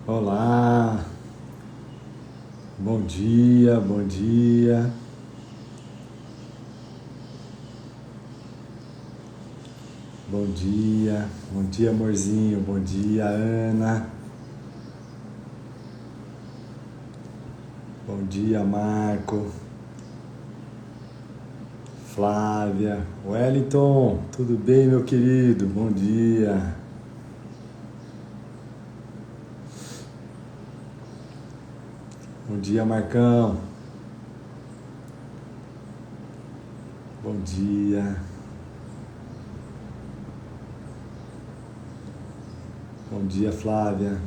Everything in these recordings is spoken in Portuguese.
Olá, bom dia, bom dia. Bom dia amorzinho, bom dia Ana. Bom dia Marco, Flávia, Wellington, tudo bem meu querido? Bom dia. Bom dia Marcão. Bom dia. Bom dia Flávia.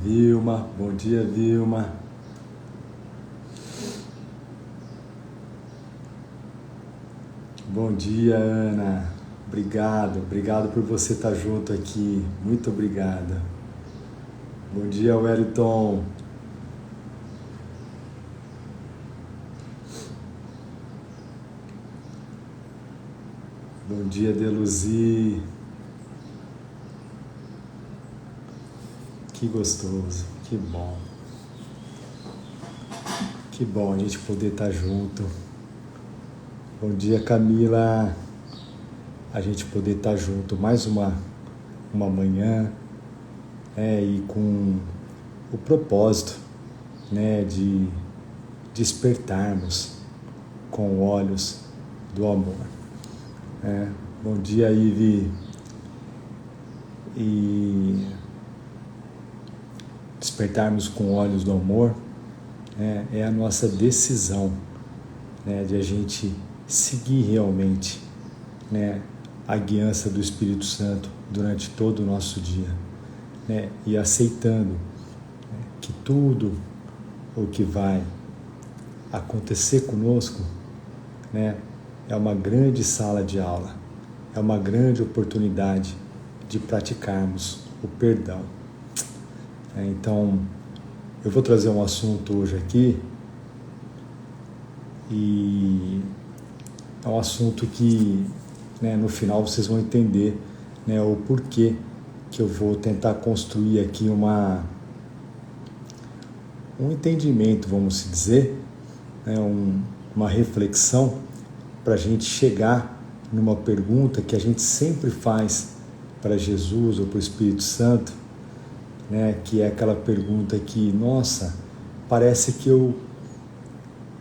Vilma, bom dia Vilma. Bom dia Ana. Obrigado por você estar junto aqui. Muito obrigada. Bom dia Wellington. Bom dia Deluzi. Que gostoso, que bom. Que bom a gente poder estar junto. Bom dia Camila. A gente poder estar junto mais uma manhã, e com o propósito, de despertarmos com olhos do amor. Bom dia Ive. E despertarmos com olhos do amor é a nossa decisão, de a gente seguir realmente, a guiança do Espírito Santo durante todo o nosso dia, e aceitando que tudo o que vai acontecer conosco, é uma grande sala de aula, é uma grande oportunidade de praticarmos o perdão. Então, eu vou trazer um assunto hoje aqui, e é um assunto que, no final vocês vão entender, o porquê que eu vou tentar construir aqui um entendimento, vamos dizer, uma reflexão para a gente chegar numa pergunta que a gente sempre faz para Jesus ou para o Espírito Santo, que é aquela pergunta que, nossa, parece que eu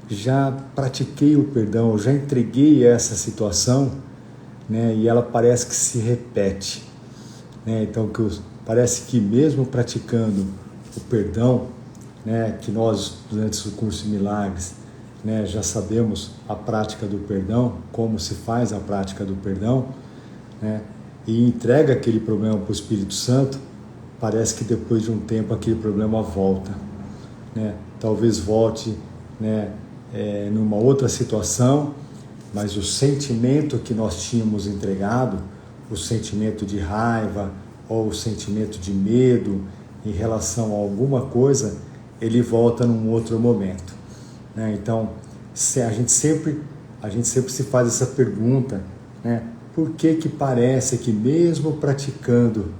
já pratiquei o perdão, eu já entreguei essa situação, e ela parece que se repete. Então, parece que mesmo praticando o perdão, que nós, durante o curso de milagres, já sabemos a prática do perdão, como se faz a prática do perdão, e entrega aquele problema para o Espírito Santo, parece que depois de um tempo aquele problema volta. Talvez volte numa outra situação, mas o sentimento que nós tínhamos entregado, o sentimento de raiva ou o sentimento de medo em relação a alguma coisa, ele volta num outro momento. Então, a gente sempre se faz essa pergunta, por que parece que mesmo praticando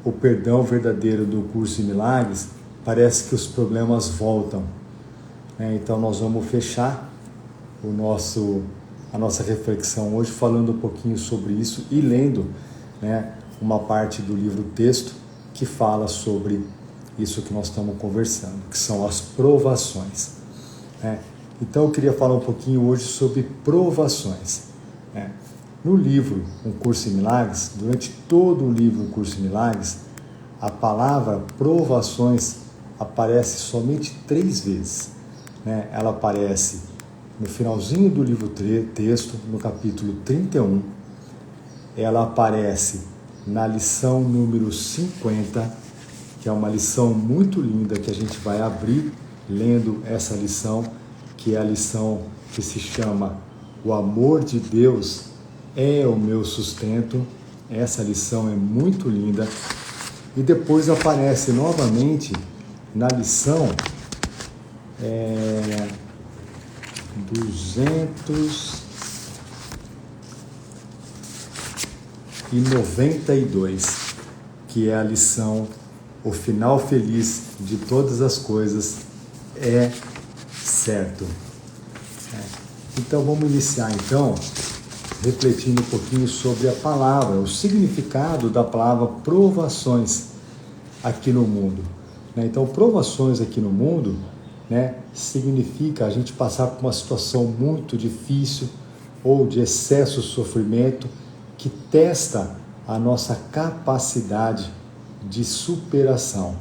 o perdão verdadeiro do curso de milagres, parece que os problemas voltam? Então nós vamos fechar a nossa reflexão hoje falando um pouquinho sobre isso e lendo uma parte do livro texto que fala sobre isso que nós estamos conversando, que são as provações. Então eu queria falar um pouquinho hoje sobre provações. No livro Um Curso em Milagres, durante todo o livro Um Curso em Milagres, a palavra provações aparece somente 3 vezes. Ela aparece no finalzinho do livro texto, no capítulo 31, ela aparece na lição número 50, que é uma lição muito linda que a gente vai abrir lendo essa lição, que é a lição que se chama O Amor de Deus é o Meu Sustento. Essa lição é muito linda. E depois aparece novamente na lição 292, que é a lição o final feliz de todas as coisas é certo. Então vamos iniciar então refletindo um pouquinho sobre a palavra, o significado da palavra provações aqui no mundo. Então provações aqui no mundo, significa a gente passar por uma situação muito difícil ou de excesso de sofrimento que testa a nossa capacidade de superação.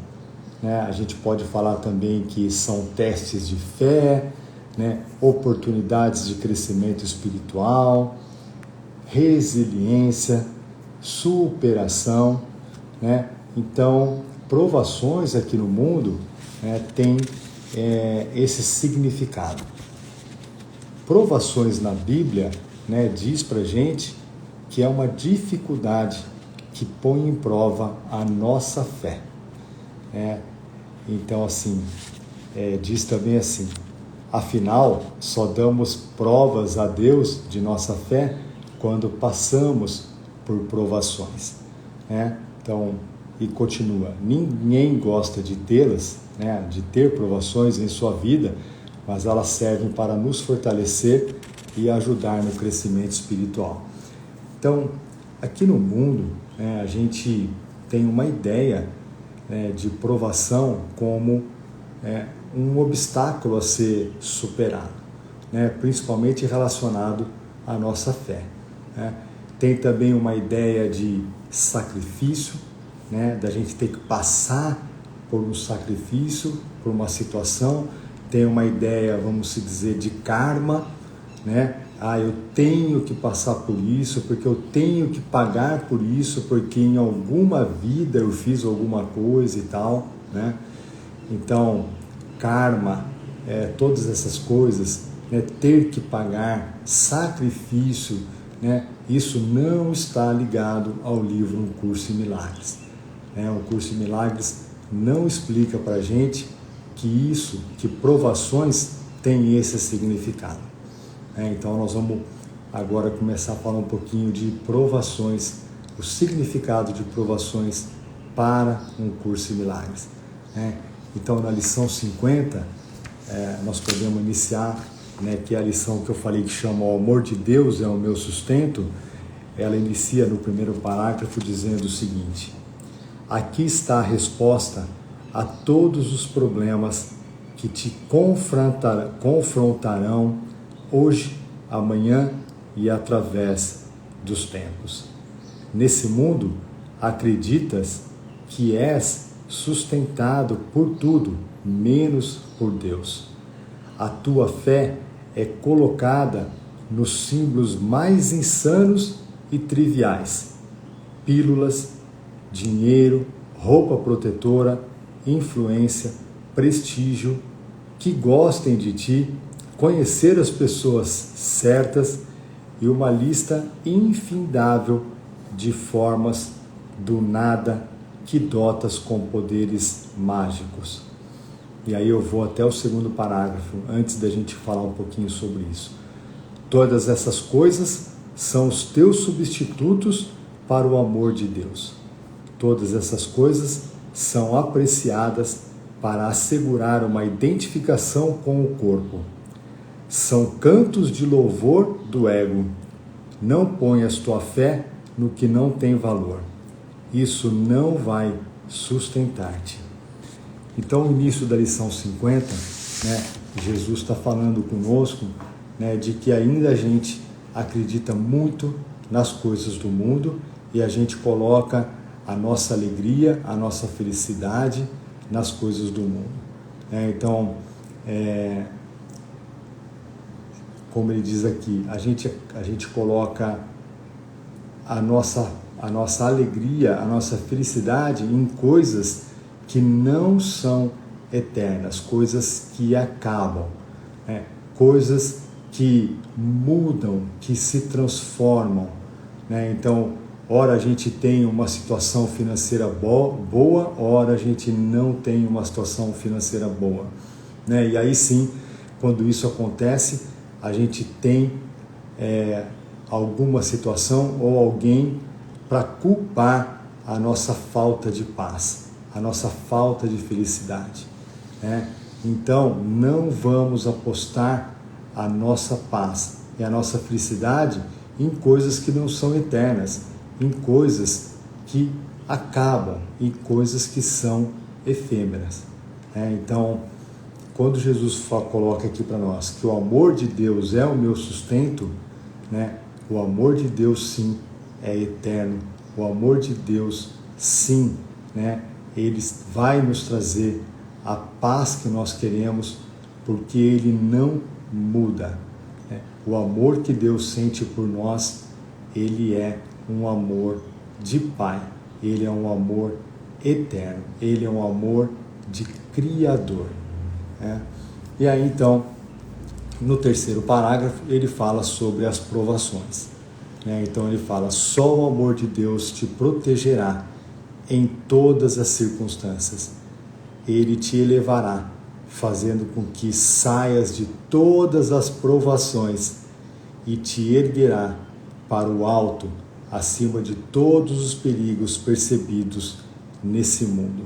A gente pode falar também que são testes de fé, oportunidades de crescimento espiritual, resiliência, superação. Então, provações aqui no mundo tem esse significado. Provações na Bíblia diz pra gente que é uma dificuldade que põe em prova a nossa fé. Então, assim, diz também assim: afinal, só damos provas a Deus de nossa fé quando passamos por provações. Então, e continua: ninguém gosta de tê-las, de ter provações em sua vida, mas elas servem para nos fortalecer e ajudar no crescimento espiritual. Então, aqui no mundo, a gente tem uma ideia de provação como um obstáculo a ser superado, principalmente relacionado à nossa fé. Tem também uma ideia de sacrifício, da gente ter que passar por um sacrifício, por uma situação. Tem uma ideia, vamos dizer, de karma, eu tenho que passar por isso, porque eu tenho que pagar por isso, porque em alguma vida eu fiz alguma coisa e tal, Então, karma, todas essas coisas, ter que pagar, sacrifício, isso não está ligado ao livro Um Curso em Milagres. O Curso em Milagres não explica para a gente que provações tem esse significado. Então nós vamos agora começar a falar um pouquinho de provações, o significado de provações para Um Curso em Milagres. Então na lição 50, nós podemos iniciar, que é a lição que eu falei que chama O Amor de Deus é o meu sustento. Ela inicia no primeiro parágrafo dizendo o seguinte: aqui está a resposta a todos os problemas que te confrontarão hoje, amanhã e através dos tempos. Nesse mundo, acreditas que és sustentado por tudo, menos por Deus. A tua fé é colocada nos símbolos mais insanos e triviais: pílulas, dinheiro, roupa protetora, influência, prestígio, que gostem de ti, conhecer as pessoas certas e uma lista infindável de formas do nada que dotas com poderes mágicos. E aí eu vou até o segundo parágrafo, antes da gente falar um pouquinho sobre isso. Todas essas coisas são os teus substitutos para o amor de Deus. Todas essas coisas são apreciadas para assegurar uma identificação com o corpo. São cantos de louvor do ego. Não ponhas tua fé no que não tem valor. Isso não vai sustentar-te. Então, no início da lição 50, Jesus está falando conosco, de que ainda a gente acredita muito nas coisas do mundo e a gente coloca a nossa alegria, a nossa felicidade nas coisas do mundo. Então, como ele diz aqui, a gente coloca a nossa alegria, a nossa felicidade em coisas que não são eternas, coisas que acabam, coisas que mudam, que se transformam. Então, ora a gente tem uma situação financeira boa, ora a gente não tem uma situação financeira boa. E aí sim, quando isso acontece, a gente tem alguma situação ou alguém para culpar a nossa falta de paz. a nossa falta de felicidade, né? Então, não vamos apostar a nossa paz e a nossa felicidade em coisas que não são eternas, em coisas que acabam, em coisas que são efêmeras, né? Então, quando Jesus coloca aqui para nós que o amor de Deus é o meu sustento, né? O amor de Deus, sim, é eterno. O amor de Deus, sim, né? Ele vai nos trazer a paz que nós queremos, porque Ele não muda, né? O amor que Deus sente por nós, Ele é um amor de Pai, Ele é um amor eterno, Ele é um amor de Criador, né? E aí então, no terceiro parágrafo, ele fala sobre as provações, né? Então ele fala: só o amor de Deus te protegerá em todas as circunstâncias. Ele te elevará, fazendo com que saias de todas as provações e te erguerá para o alto, acima de todos os perigos percebidos nesse mundo.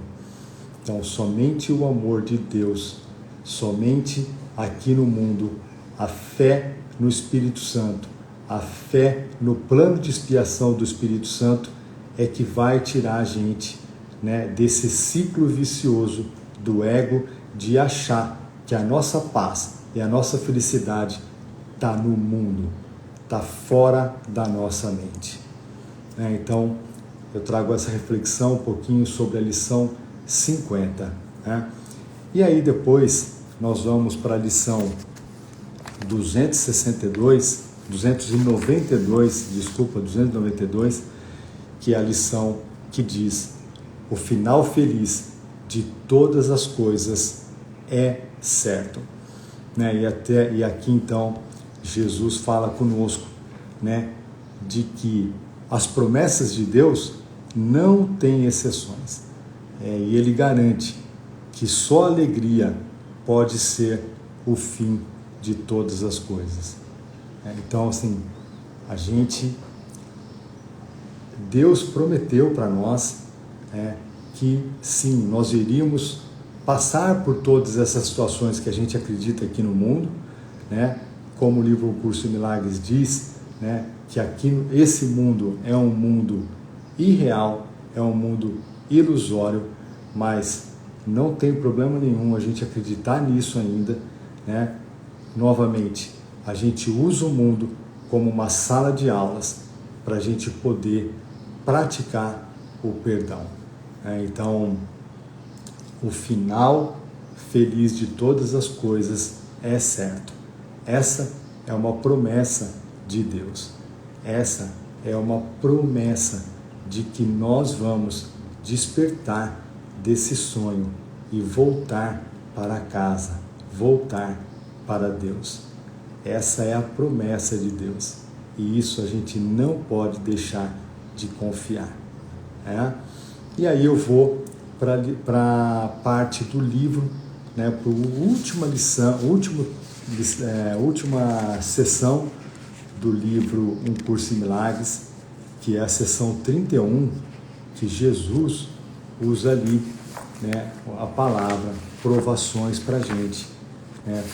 Então, somente o amor de Deus, somente aqui no mundo, a fé no Espírito Santo, a fé no plano de expiação do Espírito Santo é que vai tirar a gente, né, desse ciclo vicioso do ego de achar que a nossa paz e a nossa felicidade está no mundo, está fora da nossa mente, né? Então, eu trago essa reflexão um pouquinho sobre a lição 50, né? E aí depois nós vamos para a lição 292, que é a lição que diz: o final feliz de todas as coisas é certo, né? E aqui então Jesus fala conosco, né, de que as promessas de Deus não têm exceções, e Ele garante que só alegria pode ser o fim de todas as coisas. Então, assim, Deus prometeu para nós, que sim, nós iríamos passar por todas essas situações que a gente acredita aqui no mundo, né? Como o livro O Curso de Milagres diz, né, que aqui esse mundo é um mundo irreal, é um mundo ilusório, mas não tem problema nenhum a gente acreditar nisso ainda, né? Novamente, a gente usa o mundo como uma sala de aulas para a gente poder praticar o perdão. Então, o final feliz de todas as coisas é certo. Essa é uma promessa de Deus. Essa é uma promessa de que nós vamos despertar desse sonho e voltar para casa, voltar para Deus. Essa é a promessa de Deus. E isso a gente não pode deixar de confiar, né? E aí eu vou para a parte do livro, né, para a última lição, última sessão do livro Um Curso em Milagres, que é a sessão 31, que Jesus usa ali, né, a palavra provações para a gente,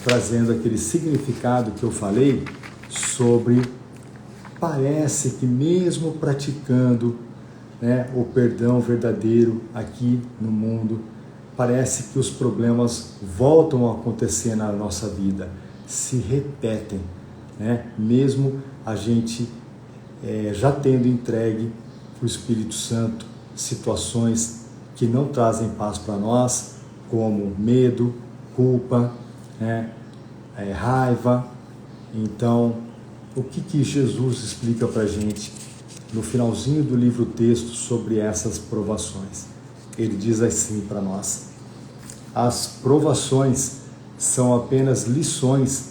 trazendo aquele significado que eu falei sobre, parece que mesmo praticando, né, o perdão verdadeiro aqui no mundo, parece que os problemas voltam a acontecer na nossa vida, se repetem, né? Mesmo a gente já tendo entregue para o Espírito Santo situações que não trazem paz para nós, como medo, culpa, né, raiva. Então, o que Jesus explica para a gente no finalzinho do livro texto sobre essas provações? Ele diz assim para nós: as provações são apenas lições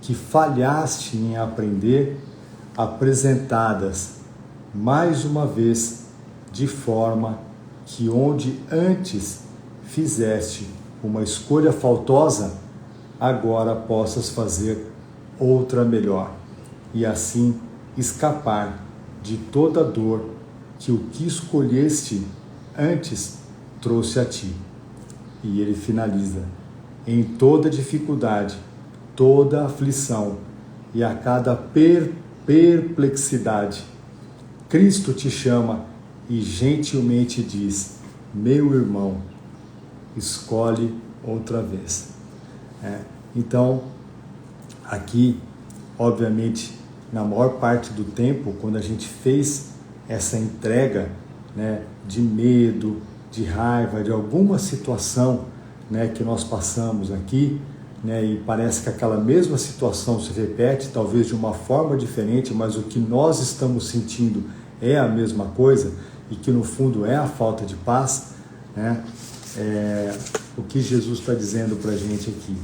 que falhaste em aprender, apresentadas mais uma vez de forma que onde antes fizeste uma escolha faltosa, agora possas fazer outra melhor, e assim escapar de toda dor que o que escolheste antes trouxe a ti. E ele finaliza: em toda dificuldade, toda aflição e a cada perplexidade, Cristo te chama e gentilmente diz: meu irmão, escolhe outra vez. Então, aqui, obviamente, na maior parte do tempo, quando a gente fez essa entrega, né, de medo, de raiva, de alguma situação, né, que nós passamos aqui, né, e parece que aquela mesma situação se repete, talvez de uma forma diferente, mas o que nós estamos sentindo é a mesma coisa, e que no fundo é a falta de paz, né? O que Jesus está dizendo para a gente aqui,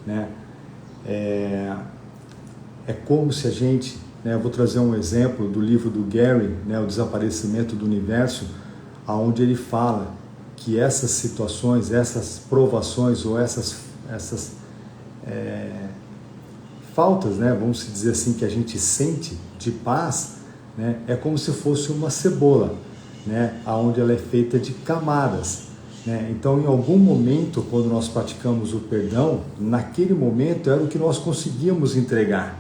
né? É como se a gente, né, eu vou trazer um exemplo do livro do Gary, né, O Desaparecimento do Universo, onde ele fala que essas situações, essas provações ou essas faltas, né, vamos dizer assim, que a gente sente de paz, né, é como se fosse uma cebola, né, onde ela é feita de camadas, né? Então, em algum momento, quando nós praticamos o perdão, naquele momento era o que nós conseguíamos entregar,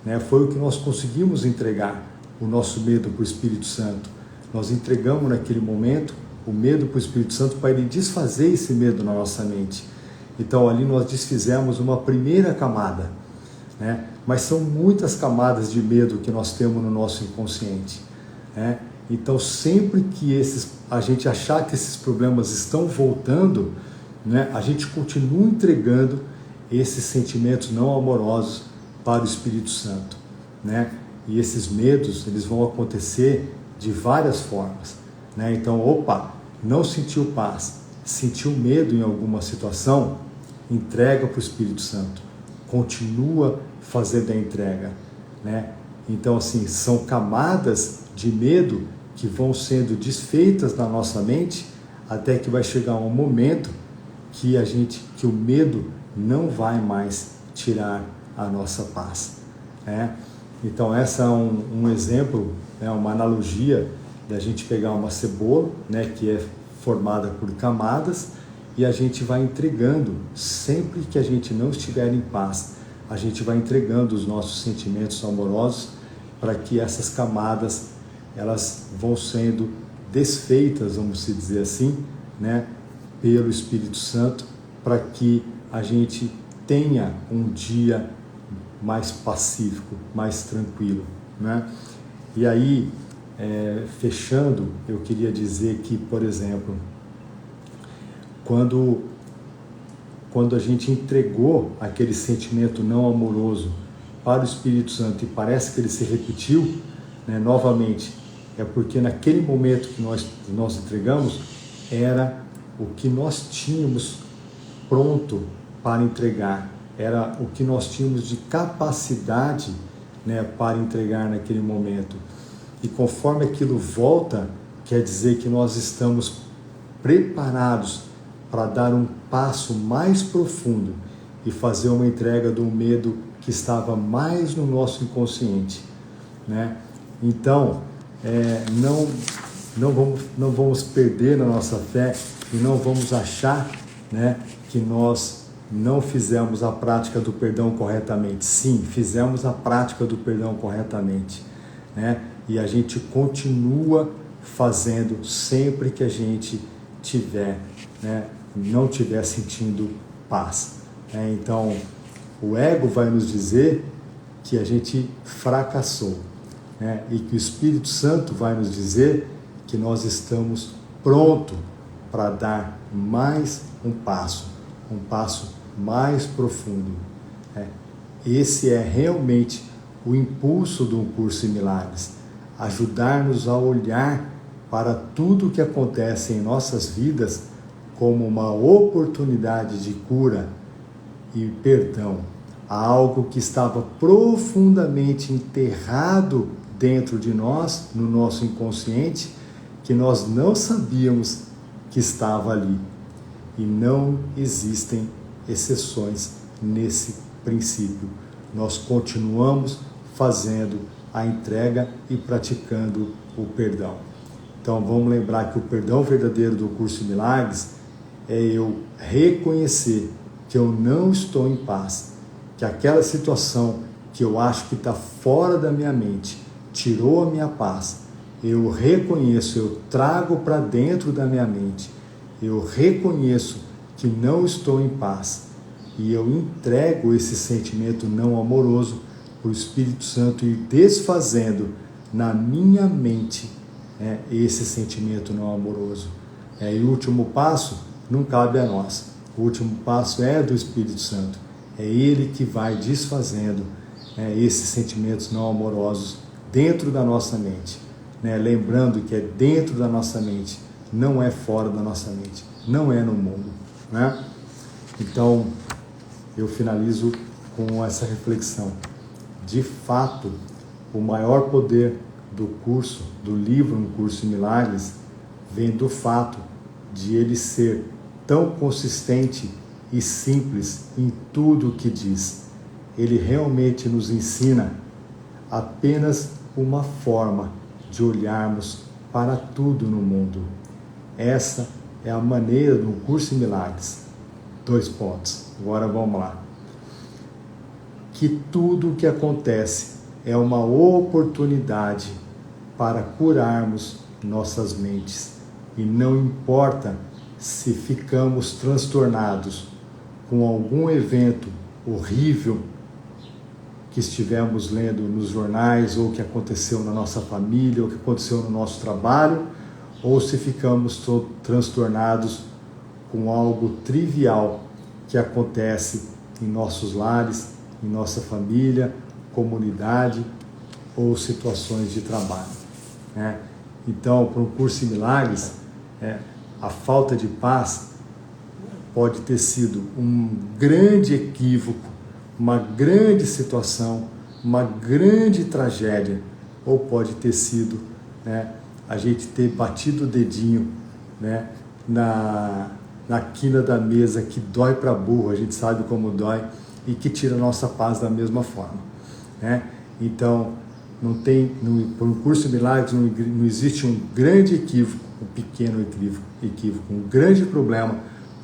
né? Foi o que nós conseguimos entregar, o nosso medo para o Espírito Santo. Nós entregamos naquele momento o medo para o Espírito Santo para ele desfazer esse medo na nossa mente. Então, ali nós desfizemos uma primeira camada, né? Mas são muitas camadas de medo que nós temos no nosso inconsciente, né? Então, sempre que a gente achar que esses problemas estão voltando, né, a gente continua entregando esses sentimentos não amorosos para o Espírito Santo, né? E esses medos, eles vão acontecer de várias formas, né? Então, não sentiu paz, sentiu medo em alguma situação, entrega para o Espírito Santo, continua fazendo a entrega, né? Então, assim, são camadas de medo que vão sendo desfeitas na nossa mente até que vai chegar um momento que o medo não vai mais tirar a nossa paz, né? Então, essa é um exemplo, né, uma analogia da gente pegar uma cebola, né, que é formada por camadas, e a gente vai entregando, sempre que a gente não estiver em paz, a gente vai entregando os nossos sentimentos amorosos para que essas camadas elas vão sendo desfeitas, vamos dizer assim, né, pelo Espírito Santo, para que a gente tenha um dia mais pacífico, mais tranquilo, né? E aí, fechando, eu queria dizer que, por exemplo, quando a gente entregou aquele sentimento não amoroso para o Espírito Santo e parece que ele se repetiu, né, novamente, é porque naquele momento que nós entregamos, era o que nós tínhamos pronto para entregar, era o que nós tínhamos de capacidade, né, para entregar naquele momento. E conforme aquilo volta, quer dizer que nós estamos preparados para dar um passo mais profundo e fazer uma entrega do medo que estava mais no nosso inconsciente, né? Então, não vamos perder na nossa fé e não vamos achar, né, que nós não fizemos a prática do perdão corretamente. Sim, fizemos a prática do perdão corretamente, né? E a gente continua fazendo sempre que a gente tiver, né, não estiver sentindo paz, né? Então, o ego vai nos dizer que a gente fracassou, né? E que o Espírito Santo vai nos dizer que nós estamos prontos para dar mais um passo mais profundo, né? Esse é realmente o impulso do curso em milagres, ajudar-nos a olhar para tudo o que acontece em nossas vidas como uma oportunidade de cura e perdão, algo que estava profundamente enterrado dentro de nós, no nosso inconsciente, que nós não sabíamos que estava ali. E não existem exceções nesse princípio. Nós continuamos fazendo a entrega e praticando o perdão. Então vamos lembrar que o perdão verdadeiro do curso de milagres é eu reconhecer que eu não estou em paz, que aquela situação que eu acho que está fora da minha mente tirou a minha paz. Eu reconheço, eu trago para dentro da minha mente, eu reconheço que não estou em paz e eu entrego esse sentimento não amoroso para o Espírito Santo ir desfazendo na minha mente esse sentimento não amoroso. E o último passo não cabe a nós, o último passo é do Espírito Santo, é Ele que vai desfazendo esses sentimentos não amorosos dentro da nossa mente. Lembrando que é dentro da nossa mente, não é fora da nossa mente, não é no mundo. Então, eu finalizo com essa reflexão. De fato, o maior poder do curso, do livro Um Curso em Milagres, vem do fato de ele ser tão consistente e simples em tudo o que diz. Ele realmente nos ensina apenas uma forma de olharmos para tudo no mundo. Essa é a maneira do Curso em Milagres. 2 pontos. Agora vamos lá. Que tudo o que acontece é uma oportunidade para curarmos nossas mentes. E não importa se ficamos transtornados com algum evento horrível que estivemos lendo nos jornais, ou que aconteceu na nossa família, ou que aconteceu no nosso trabalho, ou se ficamos transtornados com algo trivial que acontece em nossos lares, em nossa família, comunidade ou situações de trabalho. Então, para um curso em milagres, a falta de paz pode ter sido um grande equívoco, uma grande situação, uma grande tragédia, ou pode ter sido a gente ter batido o dedinho na quina da mesa, que dói para burro, a gente sabe como dói, e que tira a nossa paz da mesma forma. Então, por um curso de milagres não existe um grande equívoco, um pequeno equívoco, um grande problema,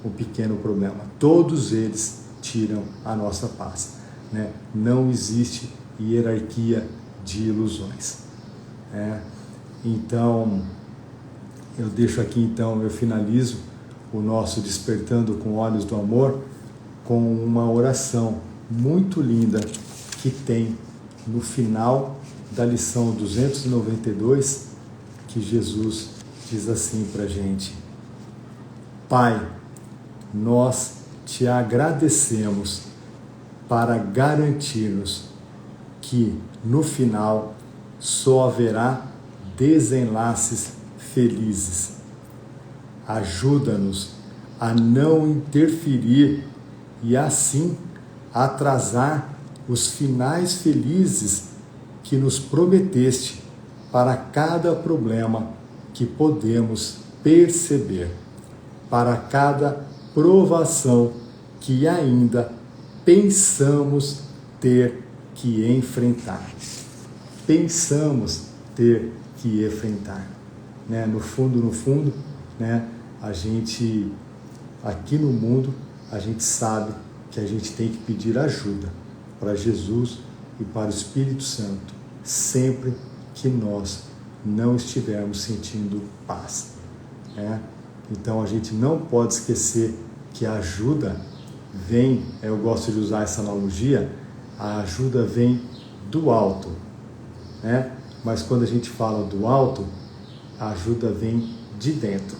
um pequeno problema. Todos eles tiram a nossa paz. Não existe hierarquia de ilusões. Então, eu deixo aqui, eu finalizo o nosso Despertando com Olhos do Amor com uma oração muito linda que tem no final da lição 292, que Jesus diz assim para a gente: Pai, nós te agradecemos para garantir-nos que no final só haverá desenlaces felizes. Ajuda-nos a não interferir e assim atrasar os finais felizes que nos prometeste para cada problema que podemos perceber, para cada provação que ainda pensamos ter que enfrentar. Pensamos ter que enfrentar. No fundo, a gente, aqui no mundo, a gente sabe que a gente tem que pedir ajuda para Jesus e para o Espírito Santo, sempre que nós não estivermos sentindo paz. Então a gente não pode esquecer que a ajuda vem, eu gosto de usar essa analogia, a ajuda vem do alto, mas quando a gente fala do alto, a ajuda vem de dentro.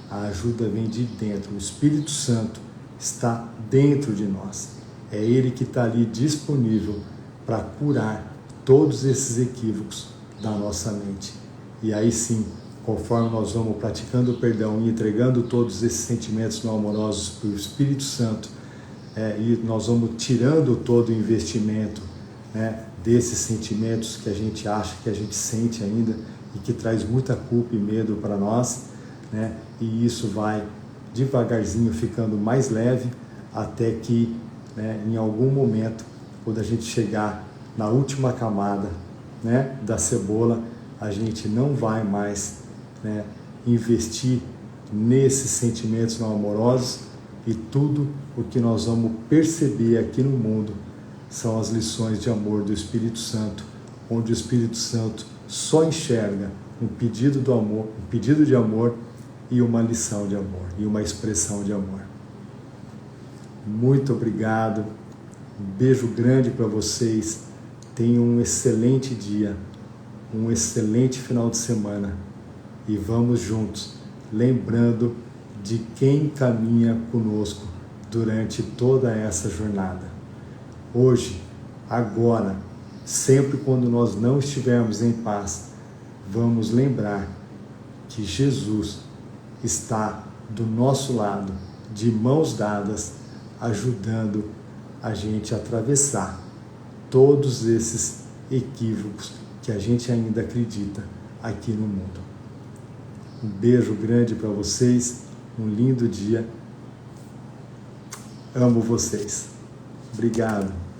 A ajuda vem de dentro. O Espírito Santo está dentro de nós. É Ele que está ali disponível para curar todos esses equívocos da nossa mente. E aí sim, conforme nós vamos praticando o perdão e entregando todos esses sentimentos não amorosos para o Espírito Santo, e nós vamos tirando todo o investimento desses sentimentos que a gente acha, que a gente sente ainda, e que traz muita culpa e medo para nós, e isso vai devagarzinho ficando mais leve, até que em algum momento, quando a gente chegar na última camada da cebola, a gente não vai mais né, investir nesses sentimentos não amorosos, e tudo o que nós vamos perceber aqui no mundo são as lições de amor do Espírito Santo, onde o Espírito Santo só enxerga um pedido do amor, um pedido de amor e uma lição de amor, e uma expressão de amor. Muito obrigado, um beijo grande para vocês, tenham um excelente dia, um excelente final de semana, e vamos juntos, lembrando de quem caminha conosco durante toda essa jornada. Hoje, agora, sempre quando nós não estivermos em paz, vamos lembrar que Jesus está do nosso lado, de mãos dadas, ajudando a gente a atravessar todos esses equívocos que a gente ainda acredita aqui no mundo. Um beijo grande para vocês, um lindo dia. Amo vocês. Obrigado.